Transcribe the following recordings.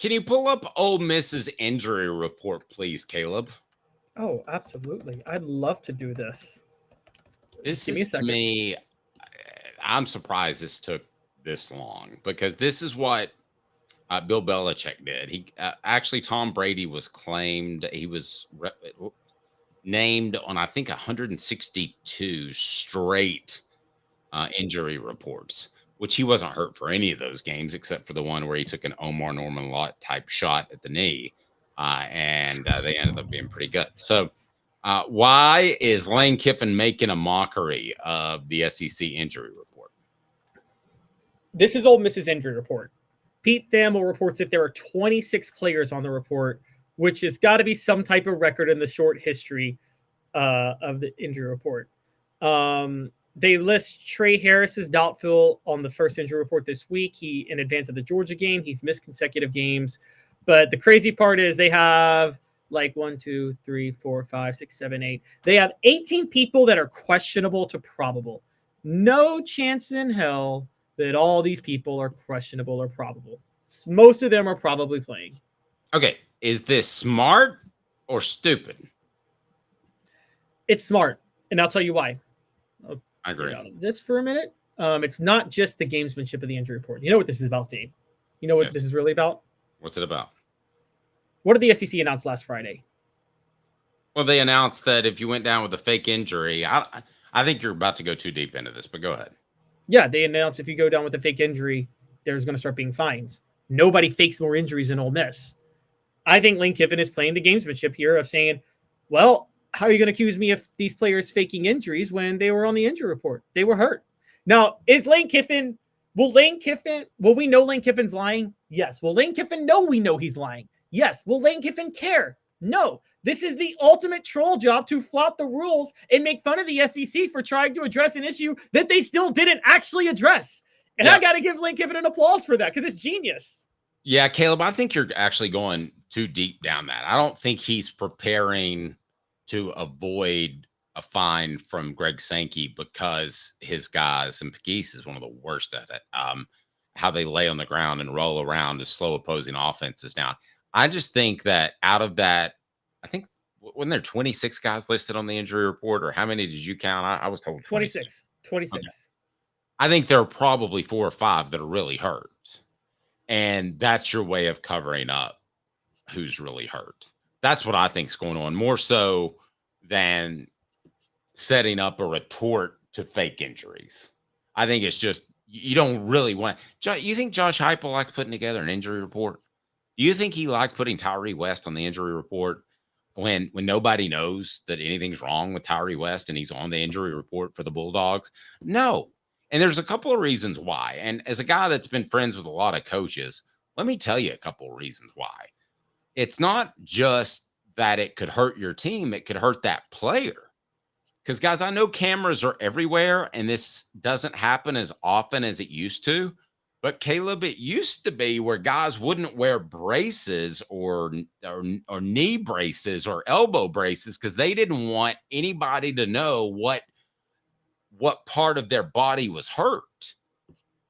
Can you pull up Ole Miss's injury report, please, Caleb? Oh, absolutely. I'd love to do this. This Give me a is, to second. me, I'm surprised this took this long, because this is what Bill Belichick did. He actually, Tom Brady was claimed, he was named on, I think, 162 straight injury reports, which he wasn't hurt for any of those games except for the one where he took an Omar Norman Lott type shot at the knee, and they ended up being pretty good. So why is Lane Kiffin making a mockery of the SEC injury report? This is Ole Miss's injury report. Pete Thamel reports that there are 26 players on the report, which has got to be some type of record in the short history of the injury report. They list Trey Harris as doubtful on the first injury report this week. He, in advance of the Georgia game, he's missed consecutive games. But the crazy part is they have like 1, 2, 3, 4, 5, 6, 7, 8. They have 18 people that are questionable to probable. No chance in hell that all these people are questionable or probable. Most of them are probably playing. Okay, is this smart or stupid? It's smart, and I'll tell you why. I agree. Out of this for a minute. It's not just the gamesmanship of the injury report. You know what this is about, Dave? You know what this is really about? What's it about? What did the SEC announce last Friday? Well, they announced that if you went down with a fake injury, I think you're about to go too deep into this, but go ahead. Yeah, they announced if you go down with a fake injury, there's going to start being fines. Nobody fakes more injuries in Ole Miss. I think Lane Kiffin is playing the gamesmanship here of saying, well, how are you going to accuse me of these players faking injuries when they were on the injury report? They were hurt. Now, will we know Lane Kiffin's lying? Yes. Will Lane Kiffin know we know he's lying? Yes. Will Lane Kiffin care? No. This is the ultimate troll job to flout the rules and make fun of the SEC for trying to address an issue that they still didn't actually address. And I got to give Lane Kiffin an applause for that because it's genius. Yeah, Caleb, I think you're actually going too deep down that. I don't think he's preparing to avoid a fine from Greg Sankey because his guys, and Pegues is one of the worst at it, how they lay on the ground and roll around to slow opposing offenses down. I just think that out of that, I think, wasn't there 26 guys listed on the injury report, or how many did you count? I was told 26. 26. Okay. I think there are probably 4 or 5 that are really hurt. And that's your way of covering up who's really hurt. That's what I think is going on, more so than setting up a retort to fake injuries. I think it's just, you don't really want. You think Josh Heupel likes putting together an injury report? Do you think he liked putting Tyree West on the injury report when nobody knows that anything's wrong with Tyree West and he's on the injury report for the Bulldogs? No. And there's a couple of reasons why. And as a guy that's been friends with a lot of coaches, let me tell you a couple of reasons why. It's not just that it could hurt your team, it could hurt that player. Because, guys, I know cameras are everywhere, and this doesn't happen as often as it used to. But, Caleb, it used to be where guys wouldn't wear braces or knee braces or elbow braces because they didn't want anybody to know what part of their body was hurt.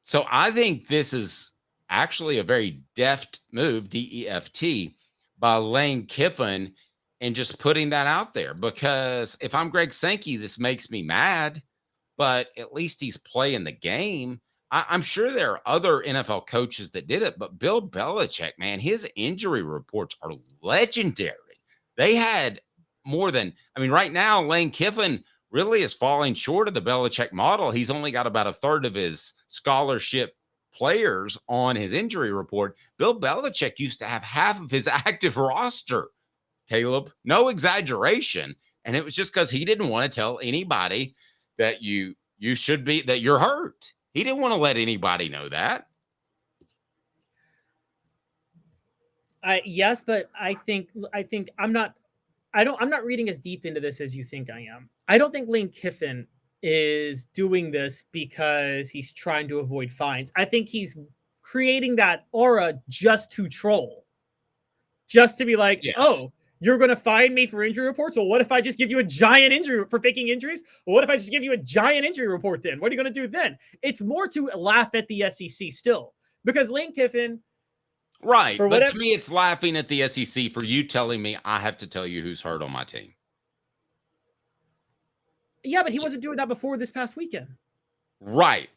So I think this is actually a very deft move, D-E-F-T, by Lane Kiffin and just putting that out there. Because if I'm Greg Sankey, this makes me mad, but at least he's playing the game. I'm sure there are other NFL coaches that did it, but Bill Belichick, man, his injury reports are legendary. They had more than, right now, Lane Kiffin really is falling short of the Belichick model. He's only got about a third of his scholarship players on his injury report. Bill Belichick used to have half of his active roster, Caleb. No exaggeration. And it was just because he didn't want to tell anybody that you should be, that you're hurt. He didn't want to let anybody know that. Yes, but I think I'm not reading as deep into this as you think I am. I don't think Lane Kiffin is doing this because he's trying to avoid fines. I think he's creating that aura just to troll. Just to be like, yes. Oh, you're going to fine me for injury reports? Well, what if I just give you a giant injury for faking injuries? Well, what if I just give you a giant injury report then? What are you going to do then? It's more to laugh at the SEC still. Because Lane Kiffin... Right. For But whatever. to me, it's laughing at the SEC for you telling me I have to tell you who's hurt on my team. Yeah, but he wasn't doing that before this past weekend. Right.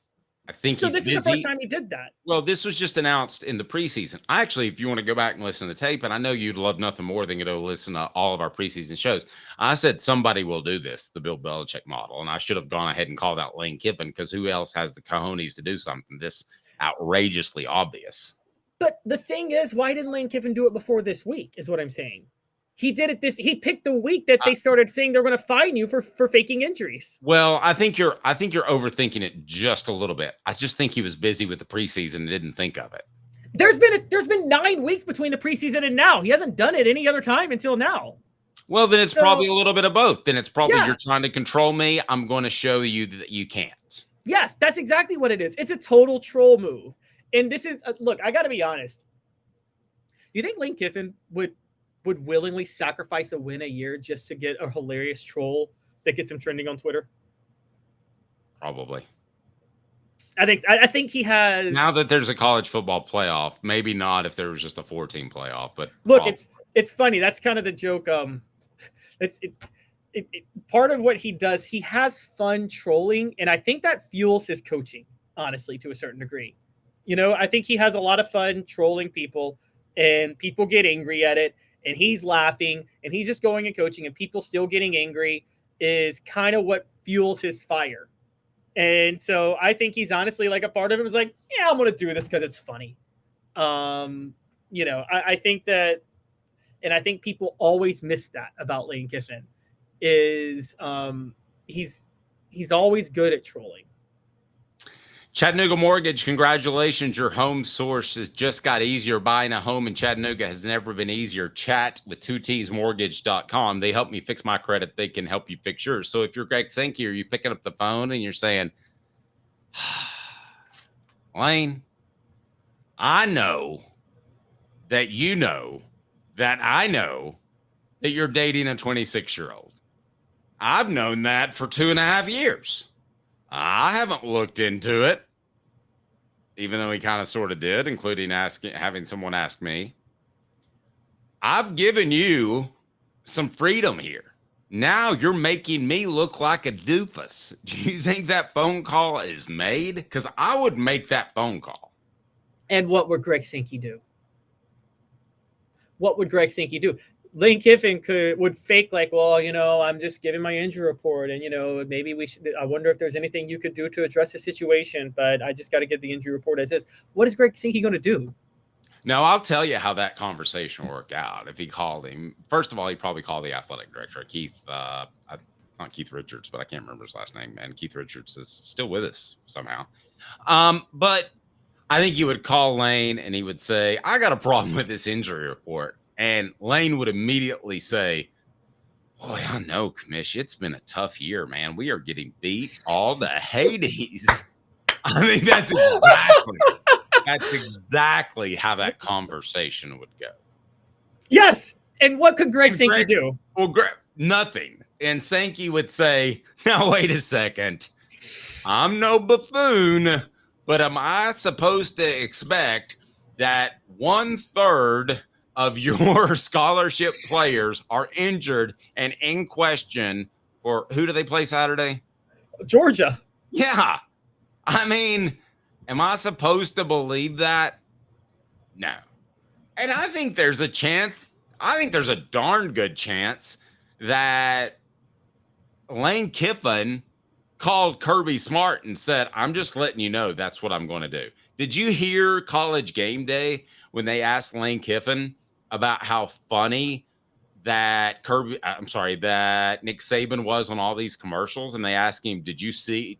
I think So he's this busy. is the first time he did that. Well, this was just announced in the preseason. Actually, if you want to go back and listen to the tape, and I know you'd love nothing more than to go listen to all of our preseason shows, I said somebody will do this, the Bill Belichick model, and I should have gone ahead and called out Lane Kiffin because who else has the cojones to do something this outrageously obvious? But the thing is, why didn't Lane Kiffin do it before this week? Is what I'm saying. He did it he picked the week that they started saying they're going to fine you for faking injuries. Well, I think you're overthinking it just a little bit. I just think he was busy with the preseason and didn't think of it. There's been 9 weeks between the preseason and now. He hasn't done it any other time until now. Well, then it's probably a little bit of both. Then it's probably Yeah. You're trying to control me. I'm going to show you that you can't. Yes, that's exactly what it is. It's a total troll move. And this is look, I got to be honest. You think Lane Kiffin would willingly sacrifice a win a year just to get a hilarious troll that gets him trending on Twitter? Probably. I think he has. Now that there's a college football playoff, maybe not if there was just a 4-team playoff, but look, it's funny. That's kind of the joke. It's part of what he does. He has fun trolling, and I think that fuels his coaching, honestly, to a certain degree. You know, I think he has a lot of fun trolling people, and people get angry at it, and he's laughing, and he's just going and coaching, and people still getting angry is kind of what fuels his fire. And so I think he's honestly like a part of him is like, yeah, I'm going to do this because it's funny. You know, I think that, and I think people always miss that about Lane Kiffin is he's always good at trolling. Chattanooga Mortgage, congratulations. Your home source has just got easier. Buying a home in Chattanooga has never been easier. Chat with 2tsmortgage.com. They help me fix my credit. They can help you fix yours. So if you're Greg Sankey, are you picking up the phone and you're saying, Lane, I know that you know that I know that you're dating a 26-year-old. I've known that for 2.5 years. I haven't looked into it, even though he kind of sort of did, including having someone ask me. I've given you some freedom here. Now you're making me look like a doofus. Do you think that phone call is made? Because I would make that phone call. And what would Greg Sankey do? What would Greg Sankey do? Lane Kiffin would fake like, well, you know, I'm just giving my injury report, and you know, maybe we should. I wonder if there's anything you could do to address the situation, but I just got to get the injury report as is. What is Greg Sankey going to do? No, I'll tell you how that conversation worked out. If he called him, first of all, he probably called the athletic director, Keith. It's not Keith Richards, but I can't remember his last name. Man, Keith Richards is still with us somehow. But I think he would call Lane and he would say, "I got a problem with this injury report." And Lane would immediately say, "Boy, I know, Commish, it's been a tough year, man. We are getting beat all the Hades." I think that's exactly how that conversation would go. Yes. And what could Greg Sankey do? Well, nothing. And Sankey would say, "Now, wait a second. I'm no buffoon, but am I supposed to expect that 1/3 of your scholarship players are injured and in question for who do they play Saturday? Georgia." Yeah. I mean, am I supposed to believe that? No. And I think there's a chance, I think there's a darn good chance that Lane Kiffin called Kirby Smart and said, "I'm just letting you know that's what I'm going to do." Did you hear College Game Day when they asked Lane Kiffin about how funny that that Nick Saban was on all these commercials? And they asked him, did you see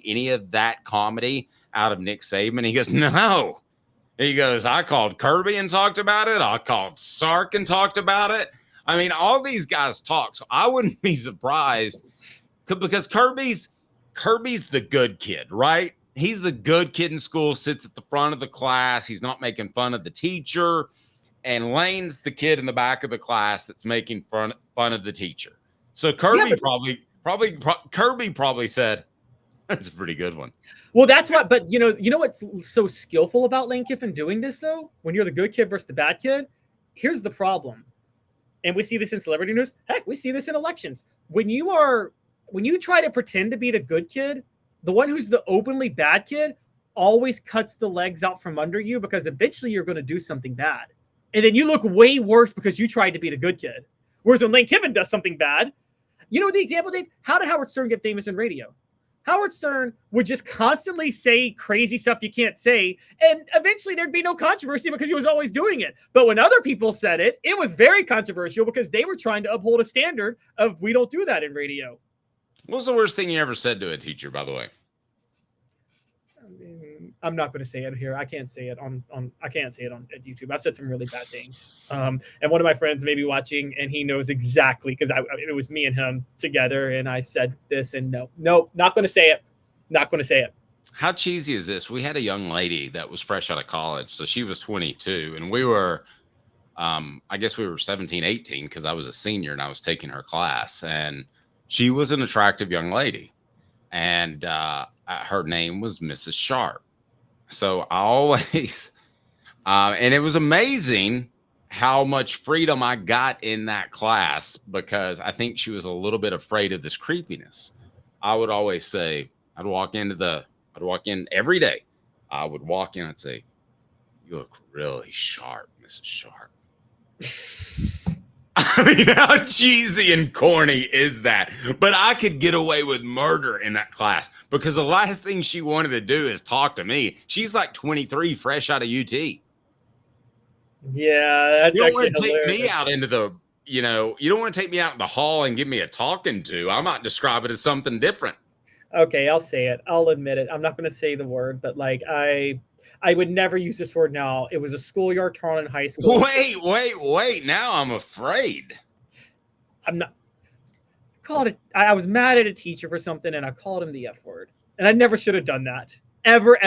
any of that comedy out of Nick Saban? He goes, "No." He goes, "I called Kirby and talked about it. I called Sark and talked about it." I mean, all these guys talk. So I wouldn't be surprised because Kirby's the good kid, right? He's the good kid in school, sits at the front of the class. He's not making fun of the teacher. And Lane's the kid in the back of the class that's making fun of the teacher. So Kirby probably said, That's a pretty good one. Well, that's what. But you know what's so skillful about Lane Kiffin doing this though? When you're the good kid versus the bad kid, here's the problem. And we see this in celebrity news. Heck, we see this in elections. When you try to pretend to be the good kid, the one who's the openly bad kid always cuts the legs out from under you because eventually you're going to do something bad. And then you look way worse because you tried to be the good kid. Whereas when Lane Kiffin does something bad, you know the example, Dave? How did Howard Stern get famous in radio? Howard Stern would just constantly say crazy stuff you can't say, and eventually there'd be no controversy because he was always doing it. But when other people said it, it was very controversial because they were trying to uphold a standard of we don't do that in radio. What was the worst thing you ever said to a teacher, by the way? I'm not going to say it here. I can't say it on at YouTube. I've said some really bad things. And one of my friends may be watching, and he knows exactly because it was me and him together, and I said this, and no, not going to say it. Not going to say it. How cheesy is this? We had a young lady that was fresh out of college, so she was 22, and we were, I guess we were 17, 18 because I was a senior and I was taking her class, and she was an attractive young lady, and her name was Mrs. Sharp. So I always, and it was amazing how much freedom I got in that class because I think she was a little bit afraid of this creepiness. I would always say, I'd walk in every day. I would walk in and say, "You look really sharp, Mrs. Sharp." I mean, how cheesy and corny is that? But I could get away with murder in that class because the last thing she wanted to do is talk to me. She's like 23, fresh out of UT. Yeah, that's you don't actually want to hilarious. take me out into the, you don't want to take me out in the hall and give me a talking to. I might describe it as something different. Okay, I'll say it. I'll admit it. I'm not going to say the word, but like I would never use this word now. It was a schoolyard tournament in high school. Wait. Now I'm afraid. I'm not. I was mad at a teacher for something, and I called him the F word. And I never should have done that. Ever.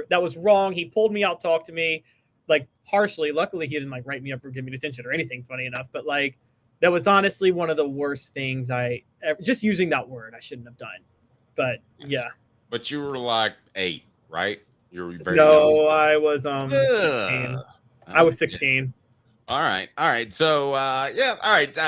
That was wrong. He pulled me out, talked to me, like harshly. Luckily, he didn't like write me up or give me detention or anything funny enough. But like, that was honestly one of the worst things just using that word I shouldn't have done. But yeah. But you were like 8, right? You were very young. I was 16. I was 16. All right. So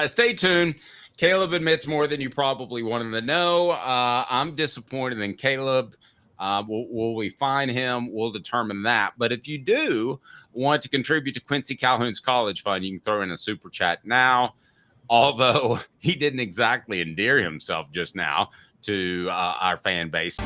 stay tuned. Caleb admits more than you probably wanted to know. I'm disappointed in Caleb. Will we find him? We'll determine that. But if you do want to contribute to Quincy Calhoun's college fund, you can throw in a super chat now. Although he didn't exactly endear himself just now to our fan base.